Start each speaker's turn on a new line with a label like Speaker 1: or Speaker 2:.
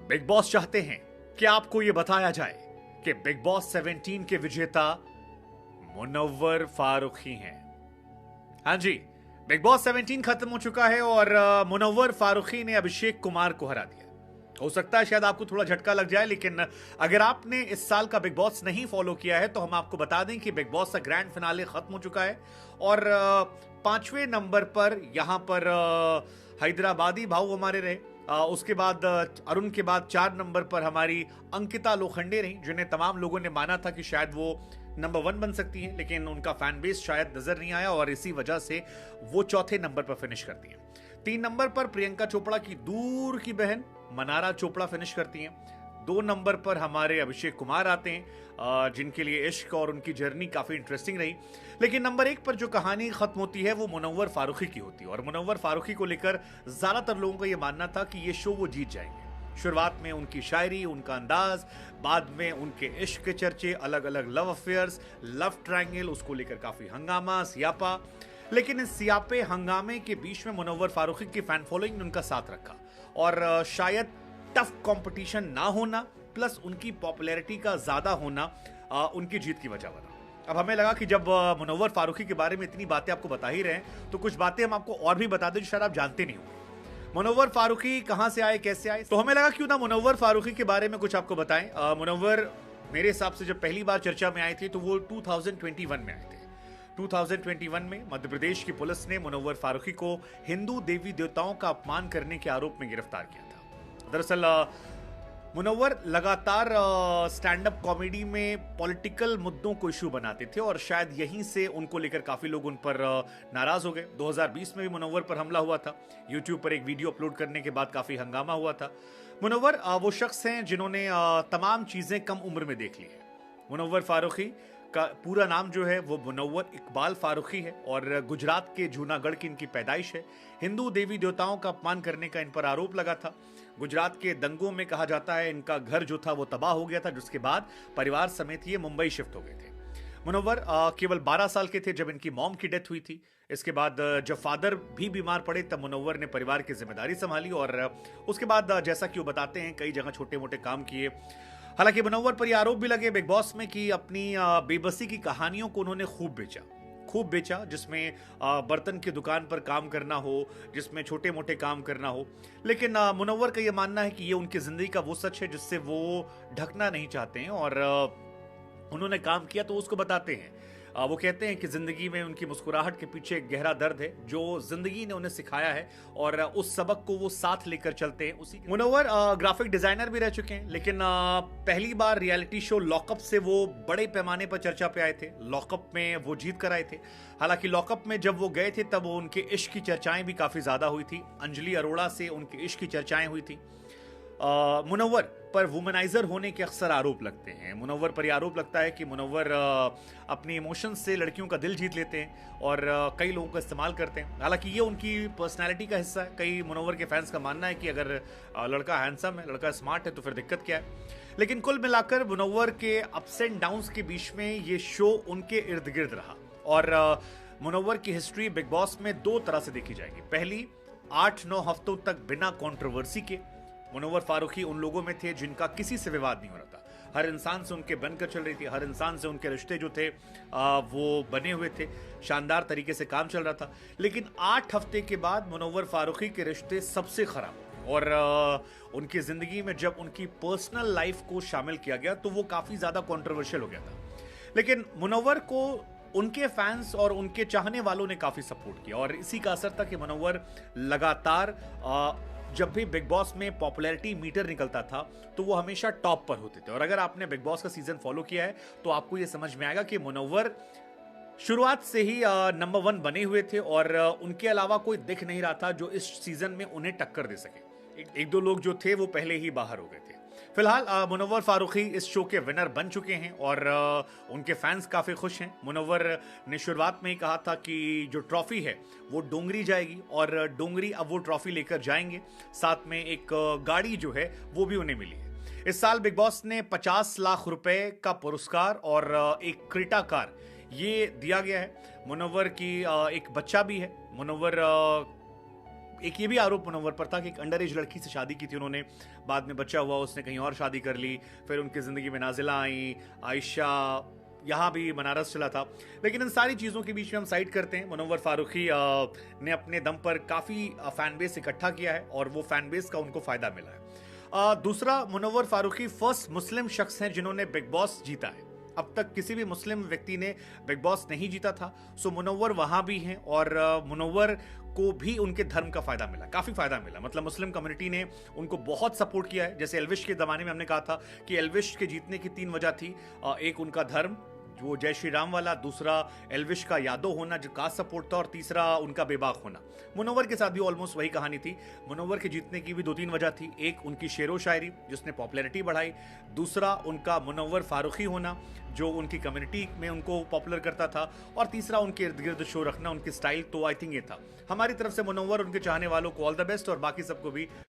Speaker 1: Big boss चाहते हैं कि आपको यह बताया जाए कि बिग बॉस 17 के विजेता मुनव्वर फारूकी हैं। हाँ जी, बिग बॉस 17 खत्म हो चुका है और मुनव्वर फारूकी ने अभिषेक कुमार को हरा दिया। हो सकता है शायद आपको थोड़ा झटका लग जाए, लेकिन अगर आपने इस साल का बिग बॉस नहीं फॉलो किया है तो हम आपको बता दें कि बिग बॉस का ग्रैंड फिनाले खत्म हो चुका है और 5वें नंबर पर यहां पर हैदराबादी भाऊ हमारे रहे। उसके बाद अरुण के बाद 4 नंबर पर हमारी अंकिता लोखंडे रही, जिन्हें तमाम लोगों ने माना था कि शायद वो नंबर 1 बन सकती हैं, लेकिन उनका फैन बेस शायद नजर नहीं आया और इसी वजह से वो चौथे नंबर पर फिनिश करती हैं। 3 नंबर पर प्रियंका चोपड़ा की दूर की बहन मनारा चोपड़ा फिनिश करती हैं। 2 नंबर पर हमारे अभिषेक कुमार आते हैं, जिनके लिए इश्क और उनकी जर्नी काफी इंटरेस्टिंग रही। लेकिन नंबर 1 पर जो कहानी खत्म होती है वो मुनव्वर फारूकी की होती है और मुनव्वर फारूकी को लेकर ज्यादातर लोगों का यह मानना था कि ये शो वो जीत जाएंगे। शुरुआत में उनकी शायरी, उनका अंदाज, बाद में उनके इश्क के चर्चे, अलग अलग लव अफेयर्स, लव ट्रायंगल, उसको लेकर काफी हंगामा, सियापा। लेकिन इस सियापे हंगामे के बीच में मुनव्वर फारूकी की फैन फॉलोइंग ने उनका साथ रखा और शायद टफ कंपटीशन ना होना प्लस उनकी पॉपुलैरिटी का ज्यादा होना उनकी जीत की वजह बना। अब हमें लगा कि जब मुनव्वर फारूकी के बारे में इतनी बातें आपको बता ही रहे हैं तो कुछ बातें हम आपको और भी बता दें जो शायद आप जानते नहीं होंगे। मुनव्वर फारूकी कहां से आए, कैसे आए, तो हमें लगा क्यों ना मुनव्वर फारूकी के बारे में कुछ आपको बताएं। मुनव्वर मेरे हिसाब से जब पहली बार चर्चा में आए थे तो वो 2021 में आए थे। 2021 में मध्य प्रदेश की पुलिस ने मुनव्वर फारूकी को हिंदू देवी देवताओं का अपमान करने के आरोप में गिरफ्तार किया था। दरअसल मुनव्वर लगातार स्टैंड अप कॉमेडी में पॉलिटिकल मुद्दों को इशू बनाते थे और शायद यहीं से उनको लेकर काफी लोग उन पर नाराज हो गए। 2020 में भी मुनव्वर पर हमला हुआ था। यूट्यूब पर एक वीडियो अपलोड करने के बाद काफी हंगामा हुआ था। मुनव्वर वो शख्स हैं जिन्होंने तमाम चीजें कम उम्र में देख ली है। मुनव्वर फारूकी का पूरा नाम जो है वो मुनव्वर इकबाल फारूकी है और गुजरात के जूनागढ़ की इनकी पैदाइश है। हिंदू देवी देवताओं का अपमान करने का इन पर आरोप लगा था। गुजरात के दंगों में कहा जाता है इनका घर जो था वो तबाह हो गया था, जिसके बाद परिवार समेत ये मुंबई शिफ्ट हो गए थे। मुनव्वर केवल 12 साल के थे जब इनकी मॉम की डेथ हुई थी। इसके बाद जब फादर भी बीमार पड़े तब मुनव्वर ने परिवार की जिम्मेदारी संभाली और उसके बाद जैसा कि वो बताते हैं कई जगह छोटे मोटे काम किए। हालांकि मुनव्वर पर यह आरोप भी लगे बिग बॉस में कि अपनी बेबसी की कहानियों को उन्होंने खूब बेचा, जिसमें बर्तन की दुकान पर काम करना हो, जिसमें छोटे मोटे काम करना हो। लेकिन मुनव्वर का यह मानना है कि ये उनकी जिंदगी का वो सच है जिससे वो ढकना नहीं चाहते हैं और उन्होंने काम किया तो उसको बताते हैं। वो कहते हैं कि जिंदगी में उनकी मुस्कुराहट के पीछे एक गहरा दर्द है जो जिंदगी ने उन्हें सिखाया है और उस सबक को वो साथ लेकर चलते हैं। उसी मुनव्वर ग्राफिक डिजाइनर भी रह चुके हैं, लेकिन पहली बार रियलिटी शो लॉकअप से वो बड़े पैमाने पर चर्चा पे आए थे। लॉकअप में वो जीत कर आए थे। हालांकि लॉकअप में जब वो गए थे तब उनके इश्क की चर्चाएं भी काफी ज्यादा हुई थी। अंजलि अरोड़ा से उनके इश्क की चर्चाएं हुई थी। मुनव्वर पर वुमनाइजर होने के अक्सर आरोप लगते हैं। मुनव्वर पर यह आरोप लगता है कि मुनव्वर अपने इमोशंस से लड़कियों का दिल जीत लेते हैं और कई लोगों का इस्तेमाल करते हैं। हालांकि ये उनकी पर्सनैलिटी का हिस्सा है। कई मुनव्वर के फैंस का मानना है कि अगर लड़का हैंडसम है, लड़का स्मार्ट है तो फिर दिक्कत क्या है। लेकिन कुल मिलाकर मुनव्वर के अप्स एंड डाउन्स के बीच में ये शो उनके इर्द गिर्द रहा और मुनव्वर की हिस्ट्री बिग बॉस में 2 तरह से देखी जाएगी। पहली, 8-9 हफ्तों तक बिना कंट्रोवर्सी के मुनव्वर फारूकी उन लोगों में थे जिनका किसी से विवाद नहीं हो रहा था। हर इंसान से उनके बनकर चल रही थी, हर इंसान से उनके रिश्ते जो थे वो बने हुए थे, शानदार तरीके से काम चल रहा था। लेकिन 8 हफ्ते के बाद मुनव्वर फारूकी के रिश्ते सबसे खराब और उनकी जिंदगी में जब उनकी पर्सनल लाइफ को शामिल किया गया तो वो काफी ज्यादा कॉन्ट्रोवर्शियल हो गया था। लेकिन मुनव्वर को उनके फैंस और उनके चाहने वालों ने काफी सपोर्ट किया और इसी का असर था कि मुनव्वर लगातार जब भी बिग बॉस में पॉपुलैरिटी मीटर निकलता था तो वो हमेशा टॉप पर होते थे। और अगर आपने बिग बॉस का सीजन फॉलो किया है तो आपको ये समझ में आएगा कि मुनव्वर शुरुआत से ही नंबर 1 बने हुए थे और उनके अलावा कोई दिख नहीं रहा था जो इस सीजन में उन्हें टक्कर दे सके। एक दो लोग जो थे वो पहले ही बाहर हो गए थे। फिलहाल मुनव्वर फारूकी इस शो के विनर बन चुके हैं और उनके फैंस काफी खुश हैं। मुनव्वर ने शुरुआत में ही कहा था कि जो ट्रॉफी है वो डोंगरी जाएगी और डोंगरी अब वो ट्रॉफी लेकर जाएंगे। साथ में एक गाड़ी जो है वो भी उन्हें मिली है। इस साल बिग बॉस ने 50 लाख रुपए का पुरस्कार और एक क्रेटा कार ये दिया गया है। मुनव्वर की एक बच्चा भी है। मुनव्वर एक ये भी आरोप मुनव्वर पर था कि एक अंडर एज लड़की से शादी की थी उन्होंने, बाद में बच्चा हुआ, उसने कहीं और शादी कर ली, फिर उनकी ज़िंदगी में नाजिला आई, आयशा, यहाँ भी बनारस चला था। लेकिन इन सारी चीज़ों के बीच में हम साइड करते हैं, मुनव्वर फारूकी ने अपने दम पर काफ़ी फैन बेस इकट्ठा किया है और वो फैन बेस का उनको फ़ायदा मिला है। दूसरा, मुनव्वर फारूकी फर्स्ट मुस्लिम शख्स हैं जिन्होंने बिग बॉस जीता है। अब तक किसी भी मुस्लिम व्यक्ति ने बिग बॉस नहीं जीता था, सो मुनव्वर वहां भी हैं और मुनव्वर को भी उनके धर्म का फायदा मिला, काफी फायदा मिला। मतलब मुस्लिम कम्युनिटी ने उनको बहुत सपोर्ट किया है। जैसे एल्विश के जमाने में हमने कहा था कि एल्विश के जीतने की 3 वजह थी, एक उनका धर्म, वो जय श्री राम वाला, दूसरा एल्विश का यादव होना जो कास्ट सपोर्ट था, और तीसरा उनका बेबाक होना। मुनव्वर के साथ भी ऑलमोस्ट वही कहानी थी। मुनव्वर के जीतने की भी 2-3 वजह थी, एक उनकी शेरो शायरी जिसने पॉपुलैरिटी बढ़ाई, दूसरा उनका मुनव्वर फारूकी होना जो उनकी कम्युनिटी में उनको पॉपुलर करता था, और तीसरा उनके इर्द गिर्द शो रखना, उनकी स्टाइल। तो आई थिंक ये था। हमारी तरफ से मुनव्वर, उनके चाहने वालों को ऑल द बेस्ट, और बाकी सबको भी